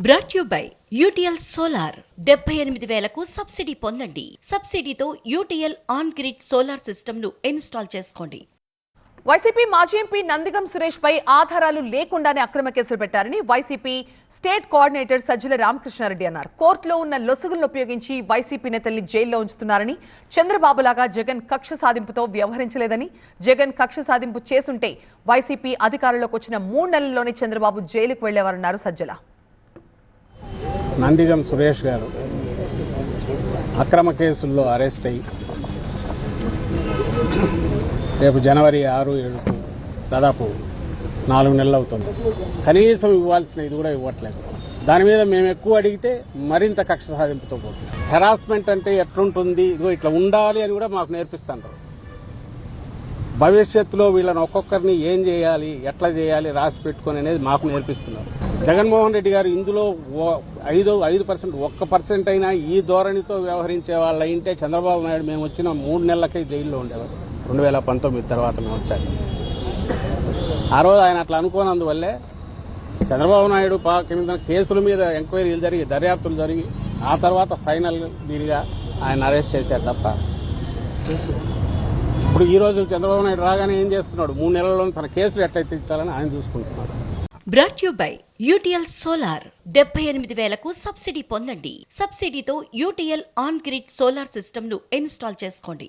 Brought you by UTL solar 78,000కు subsidy పొందండి. సబ్సిడీతో UTL on grid solar system ను ఇన్స్టాల్ చేసుకోండి. వైసీపీ మాజీ ఎంపీ నందిగం సురేష్ పై ఆధారాలు లేకుండానే అక్రమ కేసులు పెట్టారని వైసీపీ స్టేట్ కోఆర్డినేటర్ సజ్జల రామకృష్ణారెడ్డి అన్నారు. కోర్టులో ఉన్న లొసుగులను ఉపయోగించి వైసీపీ నేతల్ని జైల్లో ఉంచుతున్నారని, చంద్రబాబులాగా జగన్ కక్ష సాధింపుతో వ్యవహరించలేదని, జగన్ కక్ష సాధింపు చేసుంటే వైసీపీ అధికారంలోకి వచ్చిన 3 నెలల్లోనే చంద్రబాబు జైలుకు వెళ్లేవారన్నారు సజ్జల. నందిగం సురేష్ గారు అక్రమ కేసుల్లో అరెస్ట్ అయ్యి రేపు జనవరి 6-7 దాదాపు 4 నెలలు అవుతుంది. కనీసం ఇవ్వాల్సిన ఇది కూడా ఇవ్వట్లేదు. దాని మీద మేము ఎక్కువ అడిగితే మరింత కక్ష సాధింపుతో పోతుంది. హెరాస్మెంట్ అంటే ఎట్లుంటుంది, ఇదిగో ఇట్లా ఉండాలి అని కూడా మాకు నేర్పిస్తున్నారు. భవిష్యత్తులో వీళ్ళని ఒక్కొక్కరిని ఏం చేయాలి, ఎట్లా చేయాలి రాసి పెట్టుకొని అనేది మాకు నేర్పిస్తున్నారు. జగన్మోహన్ రెడ్డి గారు ఇందులో 5% 1% అయినా ఈ ధోరణితో వ్యవహరించే వాళ్ళు అయింటే చంద్రబాబు నాయుడు మేము వచ్చిన 3 నెలలకే జైల్లో ఉండేవారు. 2019 తర్వాత మేము వచ్చాక ఆ రోజు ఆయన అట్లా అనుకోనందువల్లే చంద్రబాబు నాయుడు కింద కేసుల మీద ఎంక్వైరీలు జరిగి దర్యాప్తులు జరిగి ఆ తర్వాత ఫైనల్ దీనిగా ఆయన అరెస్ట్ చేశారు తప్ప ఇప్పుడు ఈ రోజు చంద్రబాబు నాయుడు రాగానే ఏం చేస్తున్నాడు, 3 నెలల్లో తన కేసులు ఎట్లయితే ఇచ్చాలని ఆయన చూసుకుంటున్నాడు. Brought you by UTL solar 78,000కు సబ్సిడీ పొందండి. సబ్సిడీతో UTL on grid solar system ను ఇన్స్టాల్ చేసుకోండి.